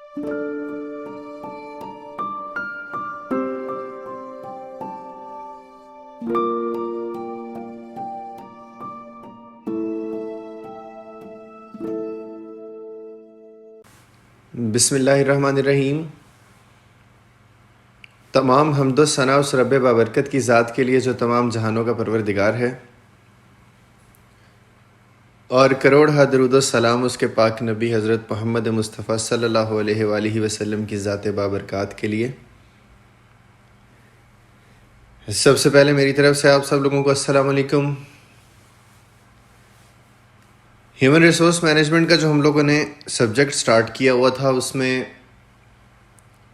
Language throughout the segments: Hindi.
बिस्मिल्लाहिर्रहमानिर्रहीम। तमाम हम्दो सना उस रब्बे बाबरकत की ज़ात के लिए जो तमाम जहानों का परवरदिगार है, और करोड़ हा दरूद व सलाम उसके पाक नबी हज़रत मोहम्मद मुस्तफ़ा सल्लल्लाहु अलैहि वसल्लम की ज़ात बाबरकत के लिए। सबसे पहले मेरी तरफ से आप सब लोगों को अस्सलाम वालेकुम। ह्यूमन रिसोर्स मैनेजमेंट का जो हम लोगों ने सब्जेक्ट स्टार्ट किया हुआ था, उसमें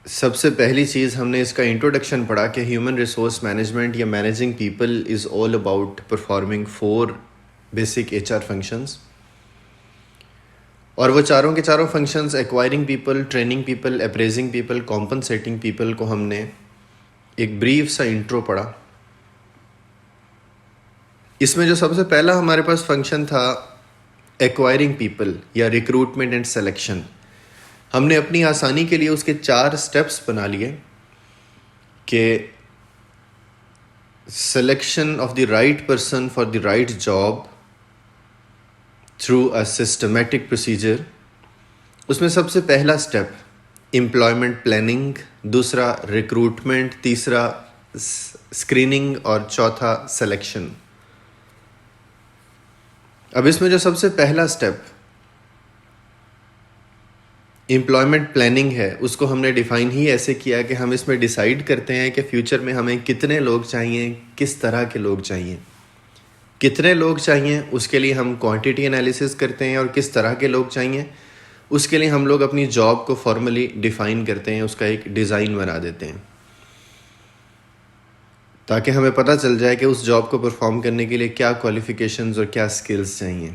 सबसे पहली चीज़ हमने इसका इंट्रोडक्शन पढ़ा कि ह्यूमन रिसोर्स मैनेजमेंट या managing people is all about performing 4 basic HR functions, और वो चारों के चारों functions acquiring people, training people, appraising people, compensating people को हमने एक ब्रीफ सा इंट्रो पढ़ा। इसमें जो सबसे पहला हमारे पास फंक्शन था एक्वायरिंग पीपल या रिक्रूटमेंट एंड सिलेक्शन, हमने अपनी आसानी के लिए उसके 4 स्टेप्स बना लिए कि selection of the right person for the right job through a systematic procedure. उसमें सबसे पहला स्टेप एम्प्लॉयमेंट प्लानिंग, दूसरा रिक्रूटमेंट, तीसरा स्क्रीनिंग और चौथा सिलेक्शन। अब इसमें जो सबसे पहला स्टेप एम्प्लॉयमेंट प्लानिंग है, उसको हमने डिफ़ाइन ही ऐसे किया कि हम इसमें डिसाइड करते हैं कि फ्यूचर में हमें कितने लोग चाहिए, किस तरह के लोग चाहिए। कितने लोग चाहिए उसके लिए हम क्वांटिटी एनालिसिस करते हैं, और किस तरह के लोग चाहिए उसके लिए हम लोग अपनी जॉब को फॉर्मली डिफ़ाइन करते हैं, उसका एक डिज़ाइन बना देते हैं, ताकि हमें पता चल जाए कि उस जॉब को परफॉर्म करने के लिए क्या क्वालिफ़िकेशंस और क्या स्किल्स चाहिए।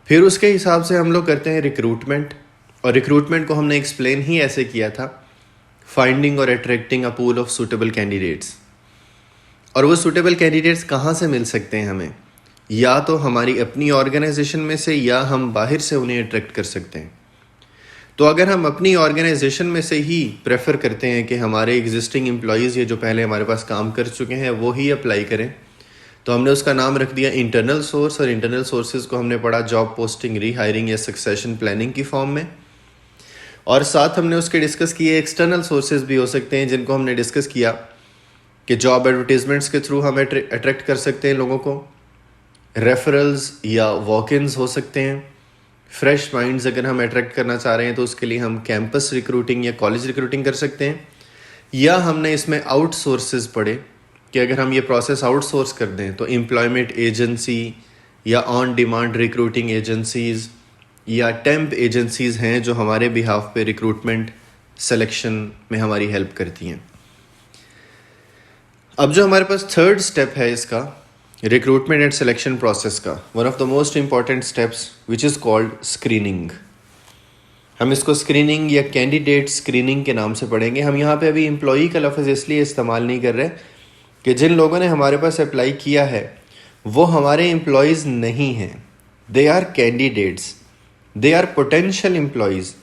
फिर उसके हिसाब से हम लोग करते हैं रिक्रूटमेंट, और रिक्रूटमेंट को हमने एक्सप्लेन ही ऐसे किया था, फाइंडिंग और attracting a pool of suitable candidates. और वो सूटेबल कैंडिडेट्स कहाँ से मिल सकते हैं हमें? या तो हमारी अपनी ऑर्गेनाइजेशन में से, या हम बाहर से उन्हें अट्रैक्ट कर सकते हैं। तो अगर हम अपनी ऑर्गेनाइजेशन में से ही प्रेफर करते हैं कि हमारे एग्जिस्टिंग एम्प्लॉयज़, ये जो पहले हमारे पास काम कर चुके हैं, वो ही अप्लाई करें, तो हमने उसका नाम रख दिया इंटरनल सोर्स। और इंटरनल सोर्सेज को हमने पढ़ा जॉब पोस्टिंग, रीहायरिंग या सक्सेशन प्लानिंग की फॉर्म में। और साथ हमने उसके डिस्कस किए एक्सटर्नल सोर्सेज भी हो सकते हैं, जिनको हमने डिस्कस किया कि जॉब एडवर्टीजमेंट्स के थ्रू हम अट्रैक्ट कर सकते हैं लोगों को, रेफरल्स या वॉक-इन्स हो सकते हैं, फ्रेश माइंड्स अगर हम अट्रैक्ट करना चाह रहे हैं तो उसके लिए हम कैंपस रिक्रूटिंग या कॉलेज रिक्रूटिंग कर सकते हैं। या हमने इसमें आउटसोर्सेज पढ़े कि अगर हम ये प्रोसेस आउटसोर्स कर दें तो एम्प्लॉयमेंट एजेंसी या ऑन डिमांड रिक्रूटिंग एजेंसीज़ या टेम्प एजेंसीज़ हैं जो हमारे बिहाफ पे रिक्रूटमेंट सिलेक्शन में हमारी हेल्प करती हैं। अब जो हमारे पास थर्ड स्टेप है इसका रिक्रूटमेंट एंड सिलेक्शन प्रोसेस का, one of the most important steps which is called screening. हम इसको स्क्रीनिंग या कैंडिडेट स्क्रीनिंग के नाम से पढ़ेंगे। हम यहाँ पे अभी एम्प्लॉई का लफ्ज़ इसलिए इस्तेमाल नहीं कर रहे कि जिन लोगों ने हमारे पास अप्लाई किया है वो हमारे एम्प्लॉयज़ नहीं हैं, they are candidates, they are potential employees.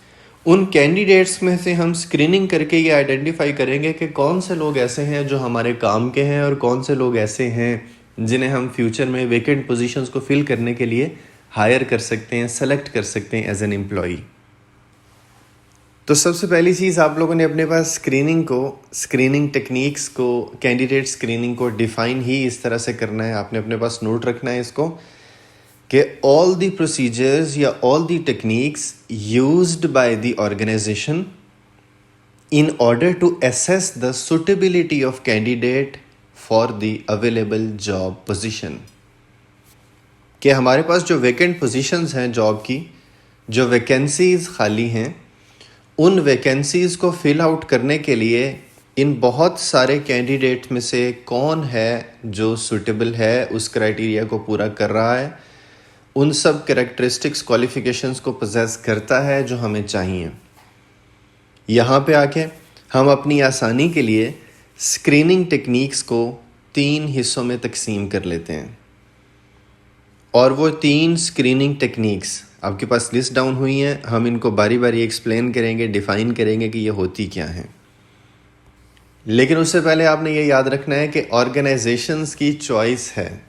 उन कैंडिडेट्स में से हम स्क्रीनिंग करके ये आइडेंटिफाई करेंगे कि कौन से लोग ऐसे हैं जो हमारे काम के हैं, और कौन से लोग ऐसे हैं जिन्हें हम फ्यूचर में वेकेंट पोजीशंस को फिल करने के लिए हायर कर सकते हैं, सेलेक्ट कर सकते हैं एज एन एम्प्लॉई। तो सबसे पहली चीज़ आप लोगों ने अपने पास स्क्रीनिंग टेक्निक्स को, कैंडिडेट स्क्रीनिंग को डिफ़ाइन ही इस तरह से करना है। आपने अपने पास नोट रखना है इसको कि ऑल द प्रोसीजर्स या all the techniques used by the organisation in order to assess the suitability of candidate for the available job position. कि हमारे पास जो वेकेंट पोजीशंस हैं जॉब की, जो वैकेंसीज खाली हैं, उन वैकेंसीज़ को फिल आउट करने के लिए इन बहुत सारे कैंडिडेट में से कौन है जो सूटेबल है, उस क्राइटेरिया को पूरा कर रहा है, उन सब कैरेक्टरिस्टिक्स, क्वालिफ़िकेशंस को पोजेस करता है जो हमें चाहिए। यहाँ पे आके हम अपनी आसानी के लिए स्क्रीनिंग टेक्निक्स को 3 हिस्सों में तकसीम कर लेते हैं। और वो 3 स्क्रीनिंग टेक्निक्स आपके पास लिस्ट डाउन हुई हैं, हम इनको बारी बारी एक्सप्लेन करेंगे, डिफ़ाइन करेंगे कि ये होती क्या हैं। लेकिन उससे पहले आपने ये याद रखना है कि ऑर्गेनाइजेशंस की चॉइस है,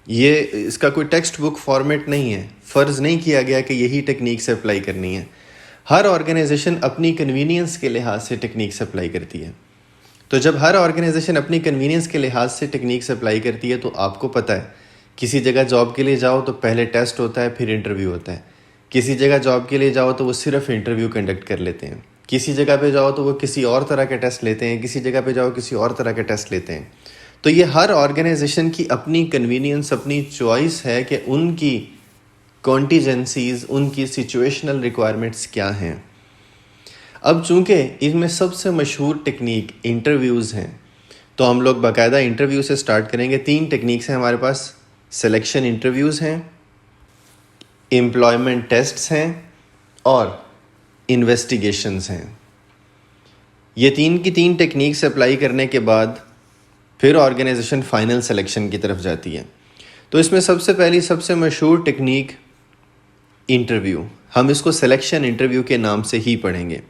ये इसका कोई टेक्स्ट बुक फॉर्मेट नहीं है, फ़र्ज़ नहीं किया गया कि यही टेक्निक से अप्लाई करनी है। हर ऑर्गेनाइजेशन अपनी कन्वीनियंस के लिहाज से टेक्निक्स अप्लाई करती है। तो जब हर ऑर्गेनाइजेशन अपनी कन्वीनियंस के लिहाज से टेक्निक्स अप्लाई करती है, तो आपको पता है किसी जगह जॉब के लिए जाओ तो पहले टेस्ट होता है, फिर इंटरव्यू होता है। किसी जगह जॉब के लिए जाओ तो वो सिर्फ इंटरव्यू कंडक्ट कर लेते हैं। किसी जगह पे जाओ तो वो किसी और तरह के टेस्ट लेते हैं, किसी जगह पे जाओ किसी और तरह के टेस्ट लेते हैं। तो ये हर ऑर्गेनाइजेशन की अपनी कन्वीनियंस, अपनी चॉइस है कि उनकी कॉन्टीजेंसीज, उनकी सिचुएशनल रिक्वायरमेंट्स क्या हैं। अब चूंकि इनमें सबसे मशहूर टेक्निक इंटरव्यूज़ हैं, तो हम लोग बाकायदा इंटरव्यू से स्टार्ट करेंगे। 3 टेक्निक्स हैं हमारे पास, सिलेक्शन इंटरव्यूज़ हैं, एम्प्लॉयमेंट टेस्ट्स हैं और इन्वेस्टिगेशंस हैं। ये 3 की 3 टेक्निक्स अप्लाई करने के बाद फिर ऑर्गेनाइजेशन फाइनल सिलेक्शन की तरफ जाती है। तो इसमें सबसे पहली सबसे मशहूर टेक्निक इंटरव्यू, हम इसको सिलेक्शन इंटरव्यू के नाम से ही पढ़ेंगे।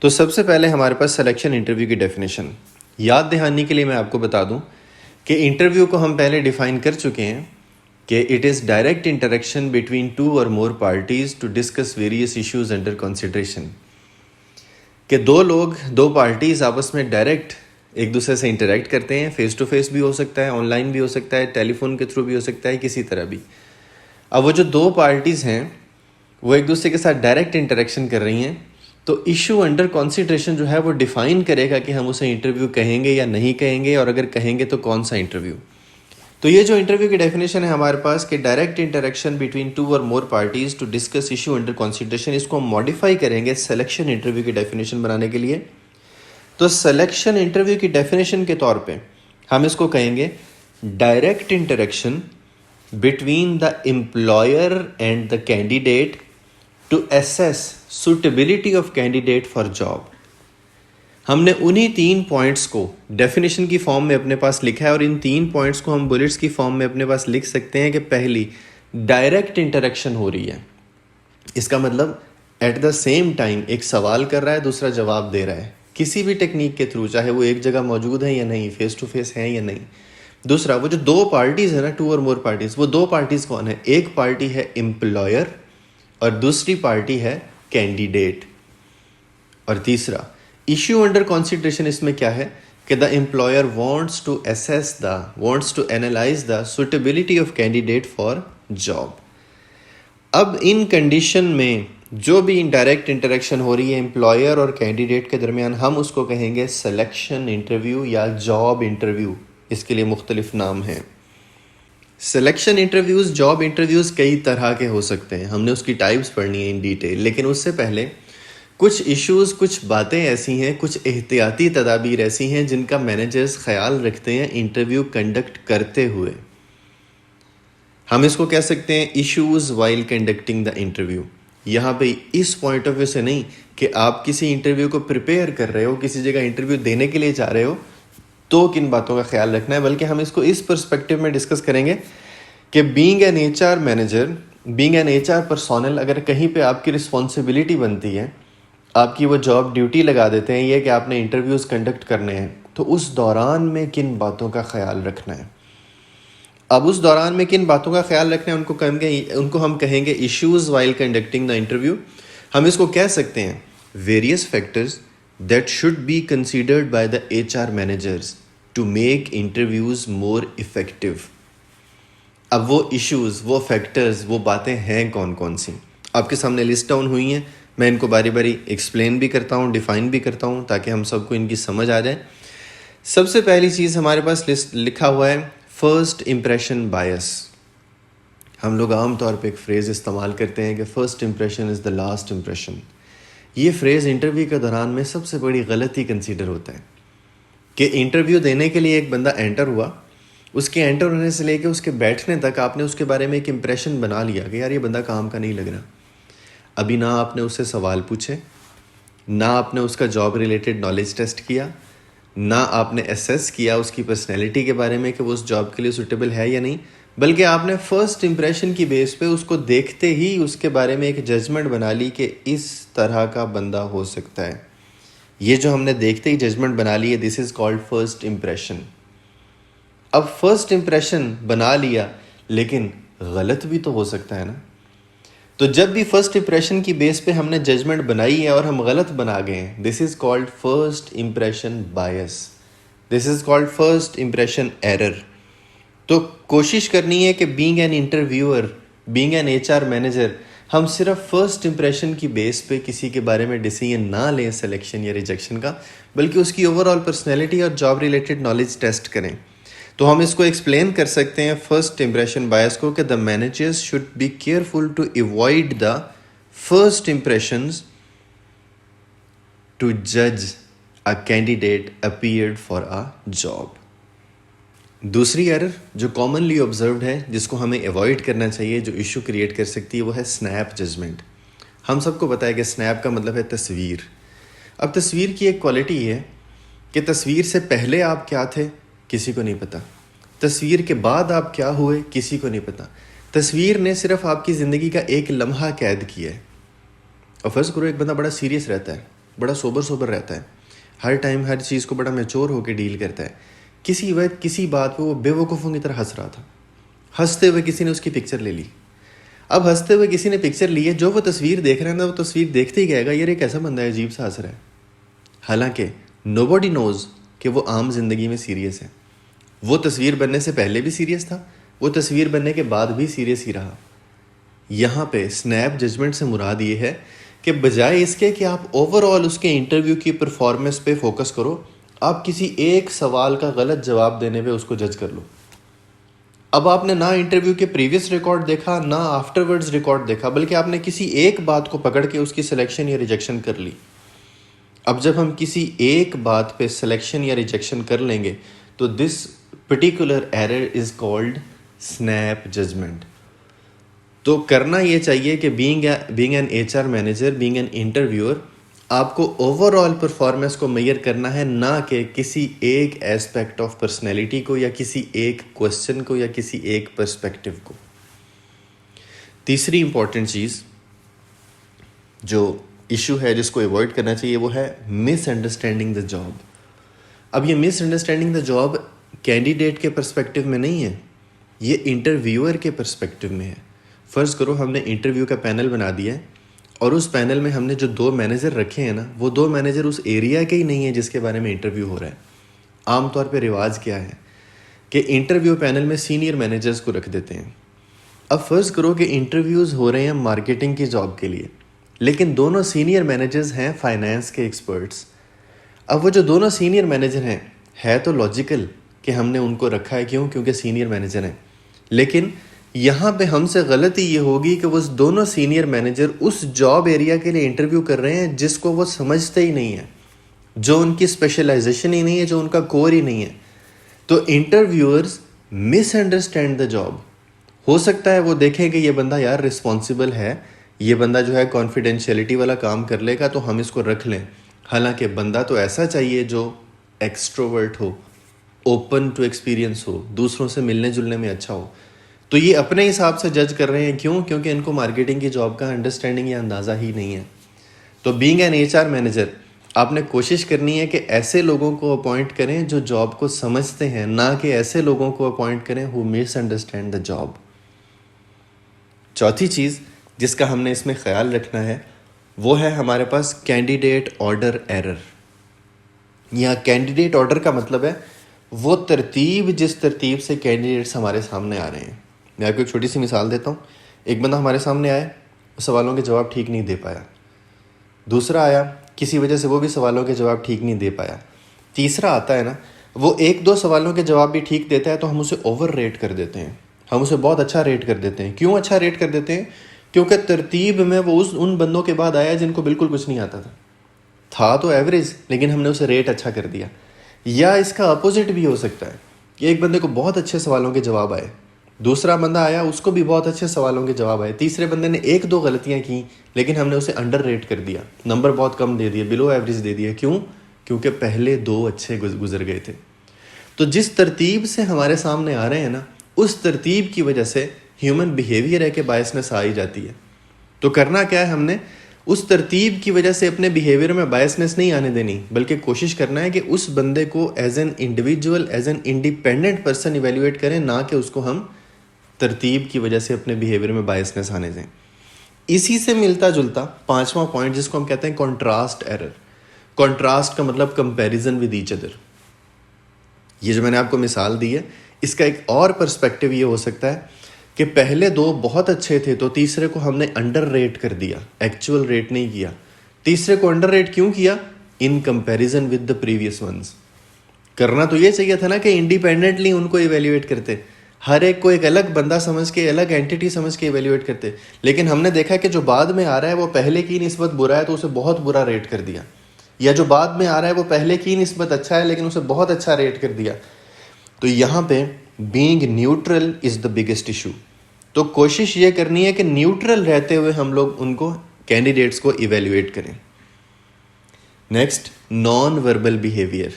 तो सबसे पहले हमारे पास सिलेक्शन इंटरव्यू की डेफिनेशन याद दहानी के लिए मैं आपको बता दूं कि इंटरव्यू को हम पहले डिफ़ाइन कर चुके हैं कि it is direct interaction between 2 और more parties to discuss various issues under consideration. कि 2 लोग, 2 पार्टीज़ आपस में डायरेक्ट एक दूसरे से इंटरेक्ट करते हैं। फेस टू फेस भी हो सकता है, ऑनलाइन भी हो सकता है, टेलीफोन के थ्रू भी हो सकता है, किसी तरह भी। अब वो जो 2 पार्टीज़ हैं वो एक दूसरे के साथ डायरेक्ट इंटरेक्शन कर रही हैं, तो इशू अंडर कंसिडरेशन जो है वो डिफ़ाइन करेगा कि हम उसे इंटरव्यू कहेंगे या नहीं कहेंगे, और अगर कहेंगे तो कौन सा इंटरव्यू। तो ये जो इंटरव्यू की डेफिनेशन है हमारे पास कि डायरेक्ट इंटरेक्शन बिटवीन 2 और more parties to discuss issue under consideration, इसको हम मॉडिफाई करेंगे सिलेक्शन इंटरव्यू की डेफिनेशन बनाने के लिए। तो सिलेक्शन इंटरव्यू की डेफिनेशन के तौर पे हम इसको कहेंगे direct interaction between the employer and the candidate to assess suitability of candidate for job. हमने उन्हीं 3 पॉइंट्स को डेफिनेशन की फॉर्म में अपने पास लिखा है, और इन 3 पॉइंट्स को हम बुलेट्स की फॉर्म में अपने पास लिख सकते हैं कि पहली, डायरेक्ट इंटरेक्शन हो रही है। इसका मतलब एट द सेम टाइम एक सवाल कर रहा है, दूसरा जवाब दे रहा है, किसी भी टेक्निक के थ्रू, चाहे वो एक जगह मौजूद है या नहीं, फेस टू फेस है या नहीं। दूसरा, वो जो 2 पार्टीज़ है ना, 2 और मोर पार्टीज़, वो 2 पार्टीज़ कौन है? एक पार्टी है एम्प्लॉयर और दूसरी पार्टी है कैंडिडेट। और तीसरा, इश्यू अंडर कंसिडरेशन, इसमें क्या है कि the employer wants to analyse the suitability of candidate for job. अब इन कंडीशन में जो भी इनडायरेक्ट इंटरेक्शन हो रही है एम्प्लॉयर और कैंडिडेट के दरमियान, हम उसको कहेंगे सिलेक्शन इंटरव्यू या जॉब इंटरव्यू। इसके लिए मुख्तलिफ नाम हैं। सिलेक्शन इंटरव्यूज़, जॉब इंटरव्यूज़ कई तरह के हो सकते हैं, हमने उसकी टाइप्स पढ़नी है इन डिटेल। लेकिन उससे पहले कुछ इश्यूज़, कुछ बातें ऐसी हैं, कुछ एहतियाती तदाबीर ऐसी हैं जिनका मैनेजर्स ख्याल रखते हैं इंटरव्यू कंडक्ट करते हुए। हम इसको कह सकते हैं issues while conducting the interview. यहाँ पे इस पॉइंट ऑफ व्यू से नहीं कि आप किसी इंटरव्यू को प्रिपेयर कर रहे हो, किसी जगह इंटरव्यू देने के लिए जा रहे हो, तो किन बातों का ख्याल रखना है, बल्कि हम इसको इस पर्सपेक्टिव में डिस्कस करेंगे कि being an HR manager, being an HR personnel, अगर कहीं पे आपकी रिस्पॉन्सिबिलिटी बनती है, आपकी वो जॉब ड्यूटी लगा देते हैं ये कि आपने इंटरव्यूज़ कंडक्ट करने हैं, तो उस दौरान में किन बातों का ख्याल रखना है। अब उस दौरान में किन बातों का ख्याल रखना है, उनको हम कहेंगे issues while conducting the interview. हम इसको कह सकते हैं various factors that should be considered by the HR managers to make interviews more effective. अब वो इश्यूज़, वो फैक्टर्स, वो बातें हैं कौन कौन सी, आपके सामने लिस्ट डाउन हुई हैं। मैं इनको बारी बारी एक्सप्लेन भी करता हूँ, डिफ़ाइन भी करता हूँ, ताकि हम सबको इनकी समझ आ जाए। सबसे पहली चीज़ हमारे पास लिस्ट लिखा हुआ है फर्स्ट इम्प्रेशन बायस। हम लोग आम तौर पे एक फ्रेज़ इस्तेमाल करते हैं कि first impression is the last impression. ये फ्रेज़ इंटरव्यू के दौरान में सबसे बड़ी गलती कंसीडर होता है कि इंटरव्यू देने के लिए एक बंदा एंटर हुआ, उसके एंटर होने से लेके उसके बैठने तक आपने उसके बारे में एक इम्प्रेशन बना लिया कि यार ये बंदा काम का नहीं लग रहा। अभी ना आपने उससे सवाल पूछे, ना आपने उसका जॉब रिलेटेड नॉलेज टेस्ट किया, ना आपने असेस किया उसकी पर्सनैलिटी के बारे में कि वो उस जॉब के लिए सूटेबल है या नहीं। बल्कि आपने फर्स्ट इम्प्रेशन की बेस पे उसको देखते ही उसके बारे में एक जजमेंट बना ली कि इस तरह का बंदा हो सकता है। ये जो हमने देखते ही जजमेंट बना ली है, this is called first impression. अब फर्स्ट इम्प्रेशन बना लिया, लेकिन गलत भी तो हो सकता है ना। तो जब भी फर्स्ट इम्प्रेशन की बेस पे हमने जजमेंट बनाई है और हम गलत बना गए हैं, this is called first impression bias, this is called first impression error. तो कोशिश करनी है कि being an interviewer, being an HR manager, हम सिर्फ फर्स्ट इम्प्रेशन की बेस पे किसी के बारे में डिसीजन ना लें सिलेक्शन या रिजेक्शन का, बल्कि उसकी ओवरऑल पर्सनैलिटी और जॉब रिलेटेड नॉलेज टेस्ट करें। तो हम इसको एक्सप्लेन कर सकते हैं फर्स्ट इम्प्रेशन बायस को कि the managers should be careful to avoid the first impressions to जज a candidate appeared for a job. दूसरी एरर जो कॉमनली ऑब्जर्व्ड है, जिसको हमें अवॉइड करना चाहिए, जो इशू क्रिएट कर सकती है, वो है स्नैप जजमेंट। हम सबको पता है कि स्नैप का मतलब है तस्वीर। अब तस्वीर की एक क्वालिटी है कि तस्वीर से पहले आप क्या थे किसी को नहीं पता, तस्वीर के बाद आप क्या हुए किसी को नहीं पता। तस्वीर ने सिर्फ आपकी ज़िंदगी का एक लम्हा कैद किया है। और फर्स्ट करो, एक बंदा बड़ा सीरियस रहता है, बड़ा सोबर रहता है, हर टाइम हर चीज़ को बड़ा मैच्योर होकर डील करता है। किसी वक्त किसी बात पे वो बेवकूफ़ों की तरह हंस रहा था, हंसते हुए किसी ने उसकी पिक्चर ले ली। अब हंसते हुए किसी ने पिक्चर ली है, जो वो तस्वीर देख रहा है ना, वो तस्वीर देखते ही कहेगा यार ये कैसा बंदा है, अजीब सा हंस रहा है। हालांकि नोबडी नोज़ कि वो आम जिंदगी में सीरियस है। वो तस्वीर बनने से पहले भी सीरियस था, वो तस्वीर बनने के बाद भी सीरियस ही रहा। यहाँ पे स्नैप जजमेंट से मुराद ये है कि बजाय इसके कि आप ओवरऑल उसके इंटरव्यू की परफॉर्मेंस पे फोकस करो, आप किसी एक सवाल का गलत जवाब देने पे उसको जज कर लो। अब आपने ना इंटरव्यू के प्रीवियस रिकॉर्ड देखा, ना आफ्टरवर्ड्स रिकॉर्ड देखा, बल्कि आपने किसी एक बात को पकड़ के उसकी सिलेक्शन या रिजेक्शन कर ली। अब जब हम किसी एक बात पे सिलेक्शन या रिजेक्शन कर लेंगे, तो this particular error is called snap judgement. तो करना ये चाहिए कि being an HR manager, being an interviewer, आपको ओवरऑल परफॉर्मेंस को मेजर करना है, ना कि किसी एक एस्पेक्ट ऑफ पर्सनैलिटी को या किसी एक क्वेश्चन को या किसी एक पर्सपेक्टिव को। तीसरी इंपॉर्टेंट चीज़ जो इशू है जिसको अवॉइड करना चाहिए, वो है मिसअंडरस्टैंडिंग द जॉब। अब ये मिसअंडरस्टैंडिंग द जॉब कैंडिडेट के पर्सपेक्टिव में नहीं है, ये इंटरव्यूअर के पर्सपेक्टिव में है। फ़र्ज़ करो हमने इंटरव्यू का पैनल बना दिया है और उस पैनल में हमने जो 2 मैनेजर रखे हैं ना, वो 2 मैनेजर उस एरिया के ही नहीं है जिसके बारे में इंटरव्यू हो रहा है। आमतौर पे रिवाज क्या है कि इंटरव्यू पैनल में सीनियर मैनेजर्स को रख देते हैं। अब फ़र्ज़ करो कि इंटरव्यूज़ हो रहे हैं मार्केटिंग की जॉब के लिए, लेकिन दोनों सीनियर मैनेजर्स हैं फाइनेंस के एक्सपर्ट्स। अब वो जो दोनों सीनियर मैनेजर हैं, है तो लॉजिकल कि हमने उनको रखा है, क्यों? क्योंकि सीनियर मैनेजर हैं। लेकिन यहाँ पे हमसे गलती ये होगी कि वो दोनों सीनियर मैनेजर उस जॉब एरिया के लिए इंटरव्यू कर रहे हैं जिसको वो समझते ही नहीं है, जो उनकी स्पेशलाइजेशन ही नहीं है, जो उनका कोर ही नहीं है। तो इंटरव्यूअर्स मिसअंडरस्टैंड द जॉब। हो सकता है वो देखें कि ये बंदा यार रिस्पॉन्सिबल है, ये बंदा जो है कॉन्फिडेंशियलिटी वाला काम कर लेगा, तो हम इसको रख लें। हालांकि बंदा तो ऐसा चाहिए जो एक्सट्रोवर्ट हो, ओपन टू एक्सपीरियंस हो, दूसरों से मिलने जुलने में अच्छा हो। तो ये अपने हिसाब से जज कर रहे हैं, क्यों? क्योंकि इनको मार्केटिंग की जॉब का अंडरस्टैंडिंग या अंदाज़ा ही नहीं है। तो बीइंग एन एचआर मैनेजर, आपने कोशिश करनी है कि ऐसे लोगों को अपॉइंट करें जो जॉब को समझते हैं, ना कि ऐसे लोगों को अपॉइंट करें हु मिसअंडरस्टैंड द जॉब। चौथी चीज़ जिसका हमने इसमें ख्याल रखना है, वो है हमारे पास कैंडिडेट ऑर्डर एरर। यहाँ कैंडिडेट ऑर्डर का मतलब है वो तरतीब जिस तरतीब से कैंडिडेट्स हमारे सामने आ रहे हैं। मैं आपको एक छोटी सी मिसाल देता हूँ। एक बंदा हमारे सामने आया, सवालों के जवाब ठीक नहीं दे पाया। दूसरा आया, किसी वजह से वो भी सवालों के जवाब ठीक नहीं दे पाया। तीसरा आता है ना, वो 1-2 सवालों के जवाब भी ठीक देता है, तो हम उसे ओवर रेट कर देते हैं, हम उसे बहुत अच्छा रेट कर देते हैं। क्यों अच्छा रेट कर देते हैं? क्योंकि तरतीब में वो उन बंदों के बाद आया जिनको बिल्कुल कुछ नहीं आता था तो एवरेज, लेकिन हमने उसे रेट अच्छा कर दिया। या इसका अपोजिट भी हो सकता है कि एक बंदे को बहुत अच्छे सवालों के जवाब आए, दूसरा बंदा आया उसको भी बहुत अच्छे सवालों के जवाब आए, तीसरे बंदे ने 1-2 गलतियां की, लेकिन हमने उसे अंडर रेट कर दिया, नंबर बहुत कम दे दिया, बिलो एवरेज दे दिया। क्यों? क्योंकि पहले 2 अच्छे गुजर गए थे। तो जिस तरतीब से हमारे सामने आ रहे हैं ना, उस तरतीब की वजह से ह्यूमन बिहेवियर है कि बायसनेस आ ही जाती है। तो करना क्या है, हमने उस तरतीब की वजह से अपने बिहेवियर में बायसनेस नहीं आने देनी, बल्कि कोशिश करना है कि उस बंदे को as an individual, as an independent person evaluate करें, ना कि उसको हम तरतीब की वजह से अपने बिहेवियर में बायसनेस आने दें। इसी से मिलता जुलता पांचवा पॉइंट जिसको हम कहते हैं कॉन्ट्रास्ट एरर। कॉन्ट्रास्ट का मतलब कंपैरिजन विद ईच अदर। ये जो मैंने आपको मिसाल दी है, इसका एक और पर्सपेक्टिव ये हो सकता है कि पहले दो बहुत अच्छे थे तो तीसरे को हमने अंडर रेट कर दिया, एक्चुअल रेट नहीं किया। तीसरे को अंडर रेट क्यों किया? In comparison with the previous ones. करना तो ये चाहिए था ना कि इंडिपेंडेंटली उनको इवेल्युएट करते, हर एक को एक अलग बंदा समझ के, अलग एंटिटी समझ के इवेल्युएट करते। लेकिन हमने देखा कि जो बाद में आ रहा है वो पहले की निस्बत बुरा है तो उसे बहुत बुरा रेट कर दिया, या जो बाद में आ रहा है वो पहले की निस्बत अच्छा है लेकिन उसे बहुत अच्छा रेट कर दिया। तो यहाँ पे being neutral is the biggest issue. तो कोशिश ये करनी है कि न्यूट्रल रहते हुए हम लोग उनको, कैंडिडेट्स को इवेल्युएट करें। Next, non verbal behaviour.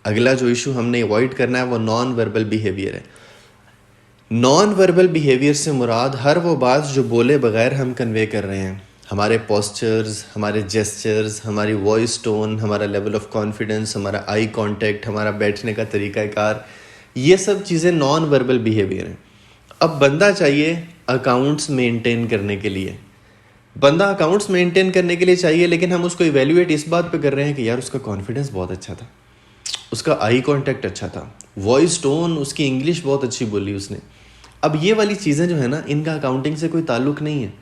अगला जो इशू हमने अवॉइड करना है वो नॉन वर्बल बिहेवियर है। नॉन वर्बल बिहेवियर से मुराद हर वो बात जो बोले बगैर हम कन्वे कर रहे हैं। हमारे पोस्चर्स, हमारे जेस्चर्स, हमारी वॉइस टोन, हमारा लेवल ऑफ कॉन्फिडेंस, हमारा आई कांटेक्ट, हमारा बैठने का तरीक़ाकार, ये सब चीज़ें नॉन वर्बल बिहेवियर हैं। अब बंदा चाहिए अकाउंट्स मेंटेन करने के लिए, बंदा अकाउंट्स मेंटेन करने के लिए चाहिए, लेकिन हम उसको इवेल्युएट इस बात पे कर रहे हैं कि यार उसका कॉन्फिडेंस बहुत अच्छा था, उसका आई कांटेक्ट अच्छा था, वॉइस टोन, उसकी इंग्लिश बहुत अच्छी बोली उसने। अब ये वाली चीज़ें जो है ना, इनका अकाउंटिंग से कोई ताल्लुक नहीं है,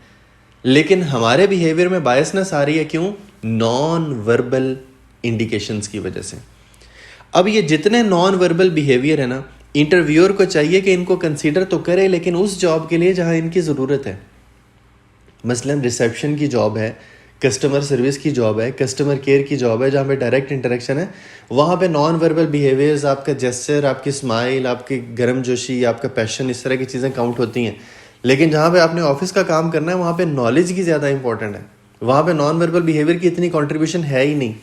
लेकिन हमारे बिहेवियर में बायसनेस आ रही है। क्यों? नॉन वर्बल इंडिकेशंस की वजह से। अब ये जितने नॉन वर्बल बिहेवियर है ना, इंटरव्यूअर को चाहिए कि इनको कंसीडर तो करे, लेकिन उस जॉब के लिए जहां इनकी ज़रूरत है। मसलन रिसेप्शन की जॉब है, कस्टमर सर्विस की जॉब है, कस्टमर केयर की जॉब है, जहाँ पे डायरेक्ट इंटरेक्शन है, वहाँ पे नॉन वर्बल बिहेवियर्स, आपका जेस्चर, आपकी स्माइल, आपकी गर्मजोशी, आपका पैशन, इस तरह की चीज़ें काउंट होती हैं। लेकिन जहाँ पे आपने ऑफिस का काम करना है, वहाँ पे नॉलेज की ज़्यादा इंपॉर्टेंट है, वहाँ पे नॉन वर्बल बिहेवियर की इतनी कॉन्ट्रीब्यूशन है ही नहीं।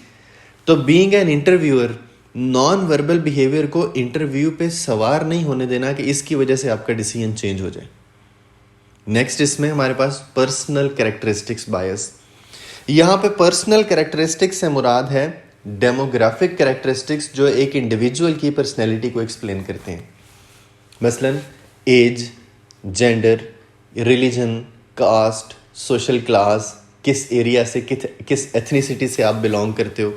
तो being an interviewer, non verbal behaviour को इंटरव्यू पे सवार नहीं होने देना कि इसकी वजह से आपका डिसीजन चेंज हो जाए। नेक्स्ट, इसमें हमारे पास पर्सनल कैरेक्टरिस्टिक्स बायस। यहाँ पे पर्सनल कैरेक्टरिस्टिक्स से मुराद है डेमोग्राफिक कैरेक्टरिस्टिक्स, जो एक इंडिविजुअल की पर्सनैलिटी को एक्सप्लेन करते हैं। मसलन age, gender, religion, caste, social class, किस एरिया से, किस एथनिसिटी से आप बिलोंग करते हो।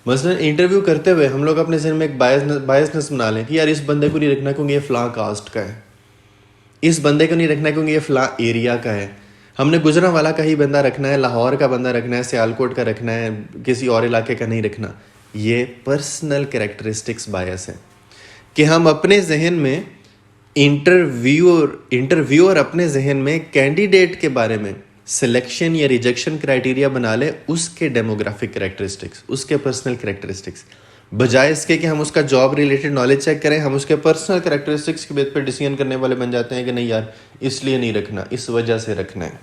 मसलन इंटरव्यू करते हुए हम लोग अपने जहन में एक बायसनेस बना लें कि यार इस बंदे को नहीं रखना क्योंकि ये फ़लाँ कास्ट का है, इस बंदे को नहीं रखना क्योंकि ये फ़लाँ एरिया का है, हमने गुजरांवाला का ही बंदा रखना है, लाहौर का बंदा रखना है, सियालकोट का रखना है, किसी और इलाके का नहीं रखना। ये पर्सनल कैरेक्टरिस्टिक्स बायस है कि हम अपने जहन में, इंटरव्यूअर अपने जहन में कैंडिडेट के बारे में सिलेक्शन या रिजेक्शन क्राइटेरिया बना ले उसके डेमोग्राफिक कैरेक्टरिस्टिक्स, उसके पर्सनल कैरेक्टरिस्टिक्स, बजाय इसके कि हम उसका जॉब रिलेटेड नॉलेज चेक करें, हम उसके पर्सनल कैरेक्टरिस्टिक्स के बेस पर डिसीजन करने वाले बन जाते हैं कि नहीं यार इसलिए नहीं रखना, इस वजह से रखना है।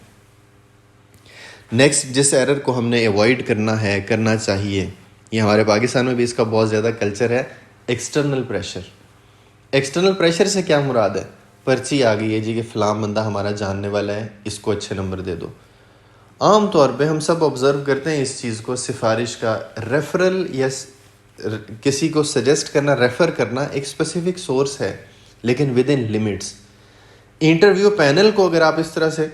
नेक्स्ट, जिस एरर को हमने अवॉइड करना है, करना चाहिए, ये हमारे पाकिस्तान में भी इसका बहुत ज़्यादा कल्चर है, एक्सटर्नल प्रेशर। एक्सटर्नल प्रेशर से क्या मुराद है? पर्ची आ गई है जी कि फ़लाँ बंदा हमारा जानने वाला है, इसको अच्छे नंबर दे दो। आम तौर पे हम सब ऑब्ज़र्व करते हैं इस चीज़ को, सिफारिश का, रेफरल या किसी को सजेस्ट करना, रेफ़र करना एक स्पेसिफिक सोर्स है, लेकिन with in limits. Interview panel को अगर आप इस तरह से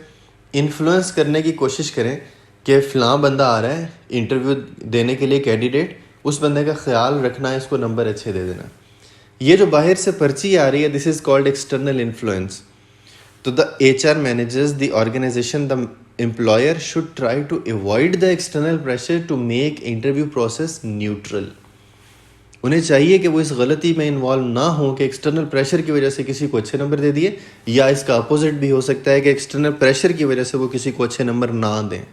इन्फ्लुएंस करने की कोशिश करें कि फ़लाँ बंदा आ रहा है इंटरव्यू देने के लिए कैंडिडेट, उस बंदे का ख्याल रखना है, इसको नंबर अच्छे दे देना, ये जो बाहर से पर्ची आ रही है, this is called external influence. तो the HR managers, the organization, the employer should try to avoid the external pressure to make interview process neutral. उन्हें चाहिए कि वो इस गलती में इन्वॉल्व ना हो कि एक्सटर्नल प्रेशर की वजह से किसी को अच्छे नंबर दे दिए, या इसका अपोजिट भी हो सकता है कि एक्सटर्नल प्रेशर की वजह से वो किसी को अच्छे नंबर ना दें।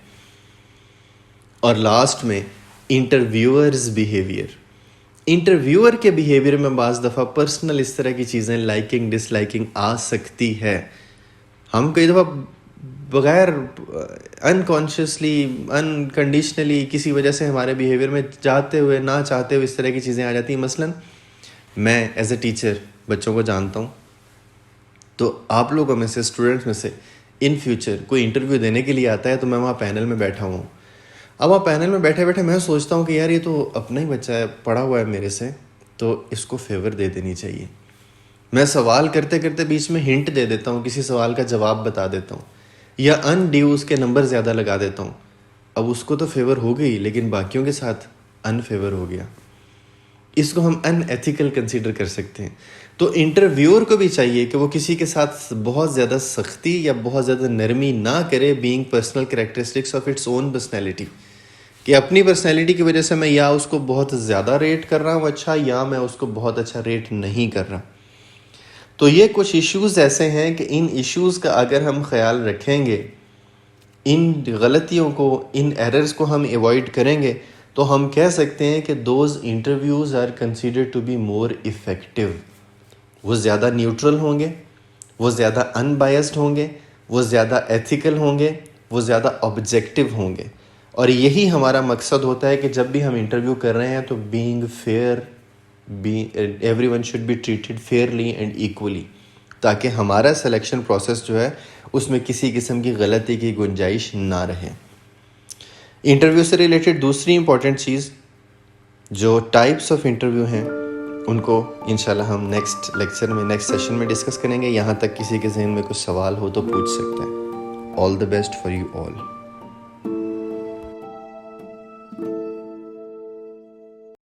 और लास्ट में इंटरव्यूअर्स बिहेवियर। इंटरव्यूअर के बिहेवियर में बाज़ दफ़ा पर्सनल इस तरह की चीज़ें, लाइकिंग डिसलाइकिंग आ सकती है। हम कई दफ़ा बग़ैर अनकॉन्शियसली, अनकंडीशनली किसी वजह से हमारे बिहेवियर में चाहते हुए ना चाहते हुए इस तरह की चीज़ें आ जाती हैं। मसलन मैं एज ए टीचर बच्चों को जानता हूँ, तो आप लोगों में से, स्टूडेंट्स में से, इन फ्यूचर कोई इंटरव्यू देने के लिए आता है तो मैं वहाँ पैनल में बैठा हूँ, अब वहाँ पैनल में बैठे बैठे मैं सोचता हूँ कि यार ये तो अपना ही बच्चा है, पढ़ा हुआ है मेरे से, तो इसको फेवर दे देनी चाहिए। मैं सवाल करते करते बीच में हिंट दे देता हूँ, किसी सवाल का जवाब बता देता हूँ, या अनड्यू उसके नंबर ज़्यादा लगा देता हूँ। अब उसको तो फेवर हो गई, लेकिन बाकियों के साथ अनफेवर हो गया। इसको हम अनएथिकल कंसीडर कर सकते हैं। तो इंटरव्यूअर को भी चाहिए कि वो किसी के साथ बहुत ज़्यादा सख्ती या बहुत ज़्यादा नरमी ना करे, being personal characteristics of its own personality, कि अपनी पर्सनैलिटी की वजह से मैं या उसको बहुत ज़्यादा रेट कर रहा हूँ अच्छा, या मैं उसको बहुत अच्छा रेट नहीं कर रहा। तो ये कुछ इश्यूज़ ऐसे हैं कि इन इश्यूज़ का अगर हम ख्याल रखेंगे, इन गलतियों को, इन एरर्स को हम अवॉइड करेंगे, तो हम कह सकते हैं कि those interviews are considered to be more effective. वो ज़्यादा न्यूट्रल होंगे, वो ज़्यादा अनबायस्ड होंगे, वो ज़्यादा एथिकल होंगे, वो ज़्यादा ऑब्जेक्टिव होंगे। और यही हमारा मकसद होता है कि जब भी हम इंटरव्यू कर रहे हैं तो being fair, everyone should be treated Fairlie and equally, ताकि हमारा सिलेक्शन प्रोसेस जो है उसमें किसी किस्म की गलती की गुंजाइश ना रहे। इंटरव्यू से रिलेटेड दूसरी इंपॉर्टेंट चीज़, जो टाइप्स ऑफ इंटरव्यू हैं, उनको इंशाल्लाह हम नेक्स्ट लेक्चर में, नेक्स्ट सेशन में डिस्कस करेंगे। यहाँ तक किसी के जहन में कुछ सवाल हो तो पूछ सकते हैं। All the best for you all.